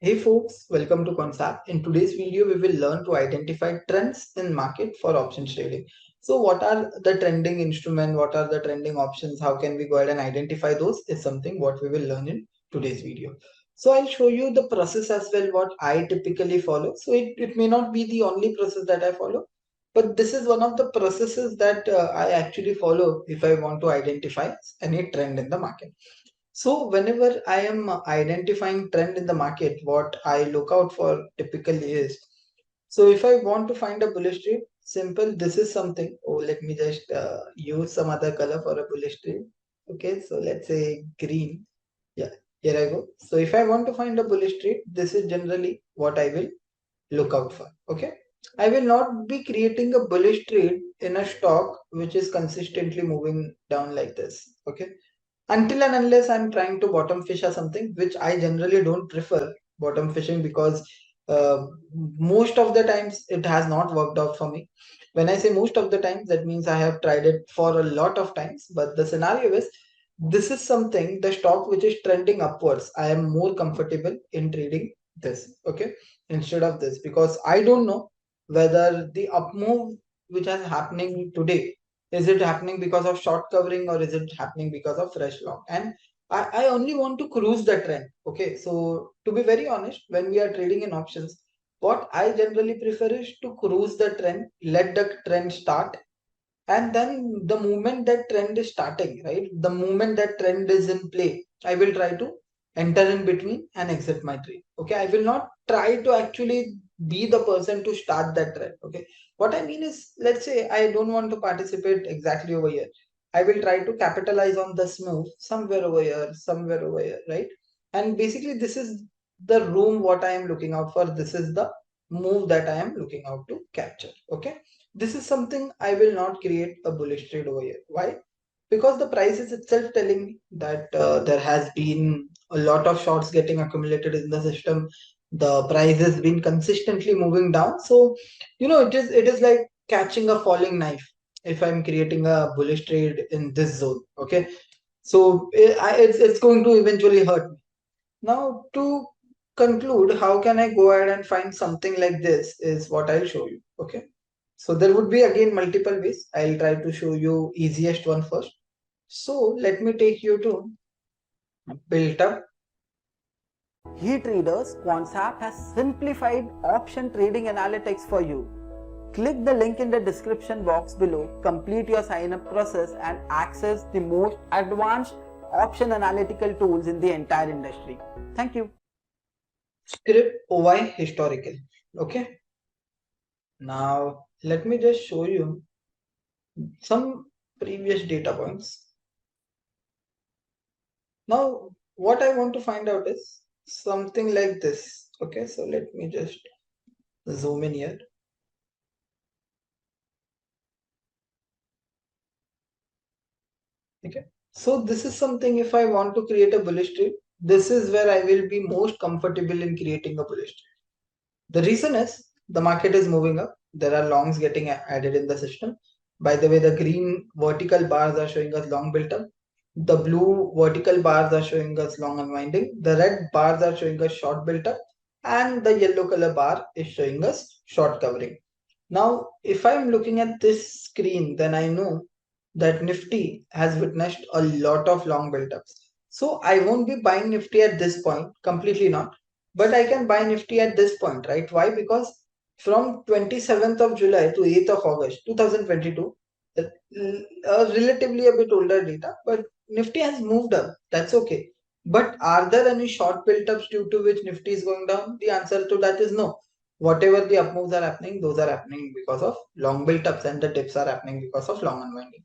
Hey folks, welcome to Quantsapp. In today's video, we will learn to identify trends in market for options trading. So what are the trending instrument? What are the trending options? How can we go ahead and identify those is something what we will learn in today's video. So I'll show you the process as well, what I typically follow. So it may not be the only process that I follow, but this is one of the processes that I actually follow if I want to identify any trend in the market. So whenever I am identifying trend in the market, what I look out for typically is, so if I want to find a bullish trade, simple, this is something. Oh, let me just use some other color for a bullish trade. Okay, so let's say green. Yeah, here I go. So if I want to find a bullish trade, this is generally what I will look out for. Okay, I will not be creating a bullish trade in a stock which is consistently moving down like this. Okay, until and unless I'm trying to bottom fish or something, which I generally don't prefer bottom fishing because uh, most of the times it has not worked out for me. When I say most of the times, that means I have tried it for a lot of times. But the scenario is this is something, the stock which is trending upwards. I am more comfortable in trading this, okay, instead of this because I don't know whether the up move which is happening today, is it happening because of short covering or is it happening because of fresh long? And I only want to cruise the trend. Okay, so to be very honest, when we are trading in options, what I generally prefer is to cruise the trend, let the trend start, and then the moment that trend is starting, right? The moment that trend is in play, I will try to enter in between and exit my trade. Okay, I will not try to actually be the person to start that trend. Okay, what I mean is, let's say I don't want to participate exactly over here. I will try to capitalize on this move somewhere over here, right? And basically, this is the room what I am looking out for. This is the move that I am looking out to capture. Okay, this is something I will not create a bullish trade over here. Why? Because the price is itself telling me that there has been a lot of shorts getting accumulated in the system. The price has been consistently moving down. So, it is like catching a falling knife if I'm creating a bullish trade in this zone. Okay. So it's going to eventually hurt me. Now, to conclude, how can I go ahead and find something like this is what I'll show you. Okay. So there would be again multiple ways. I'll try to show you easiest one first. So let me take you to built up. He Traders Quantsapp has simplified option trading analytics for you. Click the link in the description box below, complete your sign up process and access the most advanced option analytical tools in the entire industry. Thank you. Script OY historical. Okay. Now let me just show you some previous data points. Now what I want to find out is something like this. Okay, so let me just zoom in here. Okay, so this is something, if I want to create a bullish trade, this is where I will be most comfortable in creating a bullish trade. The reason is the market is moving up. There are longs getting added in the system. By the way, the green vertical bars are showing us long built up. The blue vertical bars are showing us long unwinding. The red bars are showing us short built up. And the yellow color bar is showing us short covering. Now, if I'm looking at this screen, then I know that Nifty has witnessed a lot of long build-ups. So I won't be buying Nifty at this point, completely not. But I can buy Nifty at this point, right? Why? Because from 27th of July to 8th of August 2022, relatively a bit older data, but Nifty has moved up. That's okay. But are there any short build-ups due to which Nifty is going down? The answer to that is no. Whatever the up moves are happening, those are happening because of long build-ups, and the dips are happening because of long unwinding.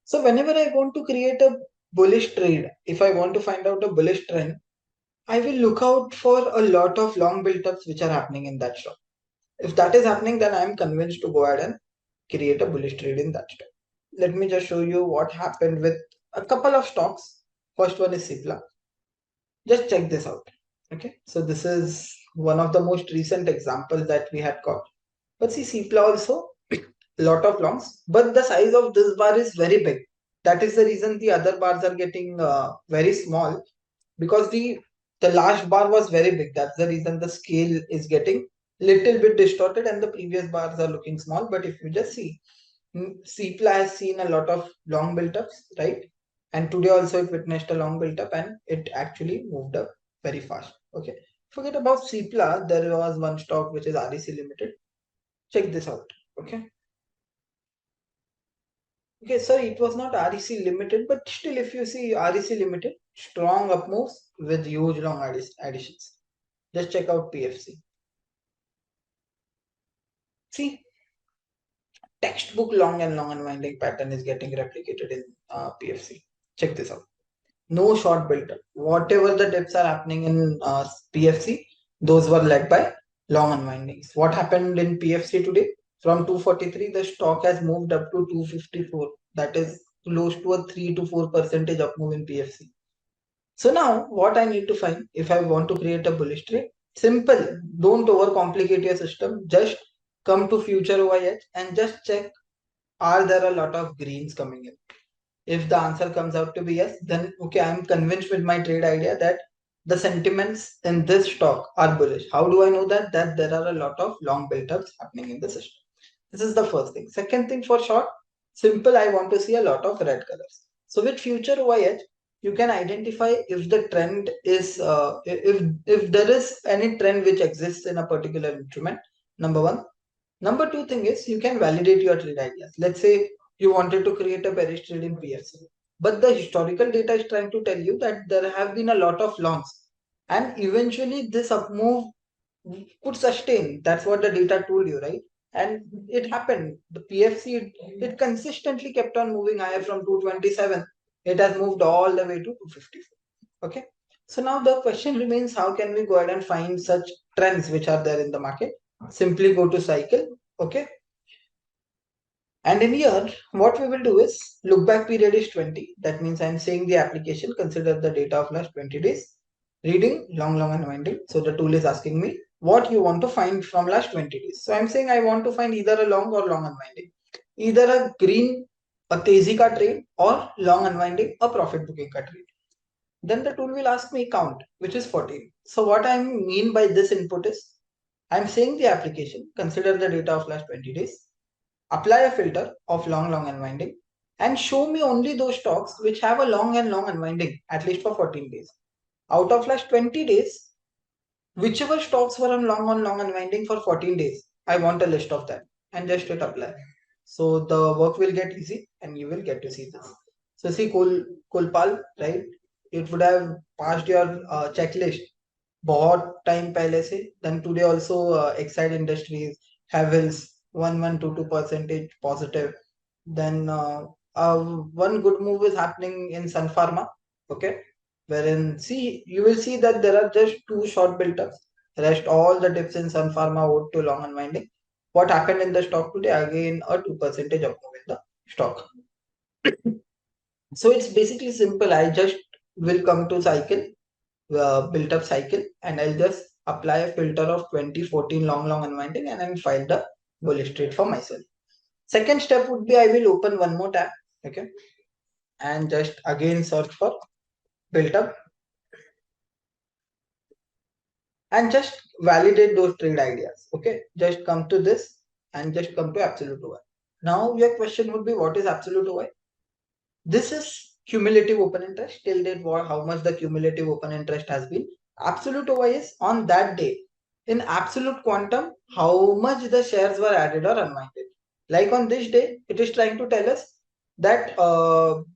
So whenever I want to create a bullish trade, if I want to find out a bullish trend, I will look out for a lot of long build-ups which are happening in that stock. If that is happening, then I am convinced to go ahead and create a bullish trade in that stock. Let me just show you what happened with a couple of stocks. First one is Cipla. Just check this out. Okay, so this is one of the most recent examples that we had got. But see, Cipla also lot of longs, but the size of this bar is very big. That is the reason the other bars are getting very small, because the The last bar was very big. That's the reason the scale is getting little bit distorted and the previous bars are looking small. But if you just see, CPLA has seen a lot of long build-ups, right? And today also it witnessed a long build-up and it actually moved up very fast. Okay. Forget about CPLA. There was one stock which is REC Limited. Check this out. Okay. Okay, sorry, it was not REC Limited, but still, if you see REC Limited, strong up moves with huge long additions. Just check out PFC. See, textbook long and long unwinding pattern is getting replicated in PFC. Check this out. No short built up. Whatever the dips are happening in PFC, those were led by long unwindings. What happened in PFC today? From 243, the stock has moved up to 254. That is close to a 3 to 4% up move in PFC. So now what I need to find if I want to create a bullish trade, simple. Don't overcomplicate your system. Just come to future OIH and just check, are there a lot of greens coming in? If the answer comes out to be yes, then okay, I'm convinced with my trade idea that the sentiments in this stock are bullish. How do I know that? That there are a lot of long build-ups happening in the system. This is the first thing. Second thing for short, simple, I want to see a lot of red colors. So with future OIH, you can identify if the trend is, if there is any trend which exists in a particular instrument, number one. Number two thing is you can validate your trade ideas. Let's say you wanted to create a bearish trade in PFC, but the historical data is trying to tell you that there have been a lot of longs and eventually this up move could sustain. That's what the data told you, right? And it happened. The PFC, it consistently kept on moving higher from 227. It has moved all the way to 254. Okay. So now the question remains, how can we go ahead and find such trends which are there in the market? Simply go to cycle. Okay. And in here, what we will do is look back period is 20. That means I'm saying the application, consider the data of last 20 days. Reading, long, long unwinding. So the tool is asking me what you want to find from last 20 days. So I'm saying I want to find either a long or long unwinding. Either a green, a tezi ka trade or long unwinding, a profit booking ka trade. Then the tool will ask me count, which is 14. So what I mean by this input is I'm saying the application, consider the data of last 20 days, apply a filter of long, long unwinding and show me only those stocks which have a long and long unwinding at least for 14 days. Out of last 20 days, whichever stocks were on long unwinding for 14 days, I want a list of them and just hit apply. So the work will get easy and you will get to see this. So see Kolpal, right? It would have passed your checklist बहुत time पहले से. Then today also Exide Industries, Havels 1122% positive. Then one good move is happening in Sun Pharma. Okay, wherein see you will see that there are just two short build-ups. Rest all the dips in Sun Pharma owed to long unwinding. What happened in the stock today? Again a 2% up move in the stock. So it's basically simple. I just will come to cycle, built up cycle, and I'll just apply a filter of 2014 long unwinding and then file the bullish trade for myself. Second step would be I will open one more tab, okay, and just again search for built up and just validate those trade ideas. Okay, just come to this and just come to absolute OI. Now your question would be, what is absolute OI? This is cumulative open interest till date, how much the cumulative open interest has been. Absolute OI is on that day in absolute quantum how much the shares were added or unwinded. Like on this day, it is trying to tell us that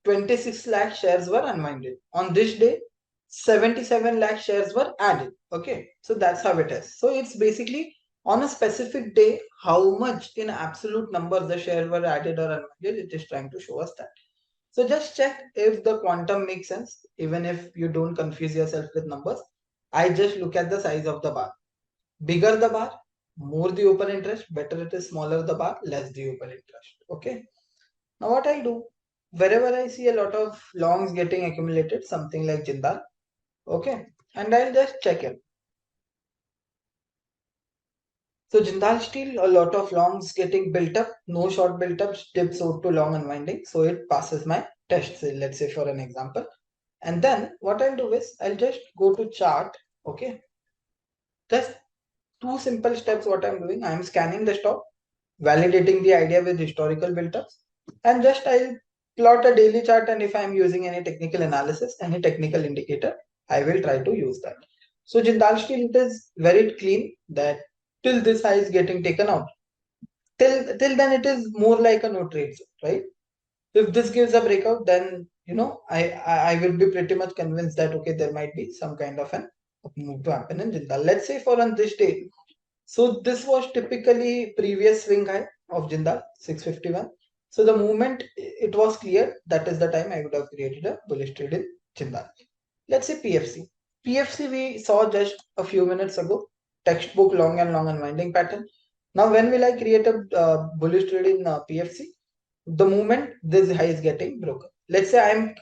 26 lakh shares were unwinded. On this day, 77 lakh shares were added. Okay, so that's how it is. So it's basically on a specific day how much in absolute number the shares were added or unwinded. It is trying to show us that. So just check if the quantum makes sense, even if you don't confuse yourself with numbers. I just look at the size of the bar. Bigger the bar, more the open interest, better it is. Smaller the bar, less the open interest. Okay. Now what I'll do, wherever I see a lot of longs getting accumulated, something like Jindal, okay, and I'll just check in. So Jindal Steel, a lot of longs getting built up, no short built up, dips out to long unwinding. So it passes my test. Let's say for an example. And then what I'll do is I'll just go to chart. Okay, just two simple steps. What I'm doing, I'm scanning the stock, validating the idea with historical build-ups, and just I'll plot a daily chart, and if I'm using any technical analysis, any technical indicator, I will try to use that. So Jindal Steel, it is very clean that till this high is getting taken out, till then it is more like a no trade zone, right? If this gives a breakout, then I will be pretty much convinced that okay, there might be some kind of an move to happen in Jindal. Let's say for on this day, so this was typically previous swing high of Jindal 651. So the moment it was clear, that is the time I would have created a bullish trade in Jindal. Let's say PFC. PFC we saw just a few minutes ago. Textbook long and long unwinding pattern. Now when will I create a bullish trade in PFC? The moment this high is getting broken. Let's say I'm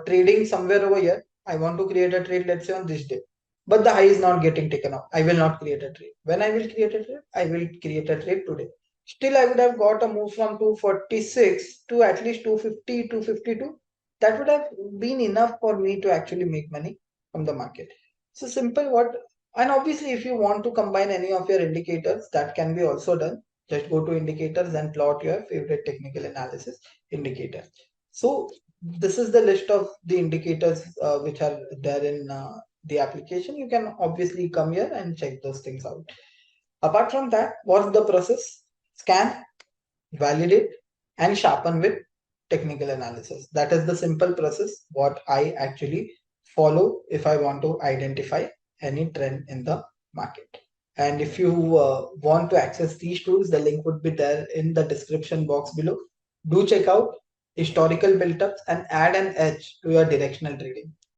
trading somewhere over here. I want to create a trade, let's say on this day. But the high is not getting taken out. I will not create a trade. When I will create a trade, I will create a trade today. Still, I would have got a move from 246 to at least 250, 252. That would have been enough for me to actually make money from the market. So simple what, and obviously if you want to combine any of your indicators, that can be also done. Just go to indicators and plot your favorite technical analysis indicators. So this is the list of the indicators which are there in the application. You can obviously come here and check those things out. Apart from that, what's the process? Scan, validate, and sharpen with technical analysis. That is the simple process what I actually follow if I want to identify any trend in the market. And if you want to access these tools, the link would be there in the description box below. Do check out historical build-ups and add an edge to your directional trading.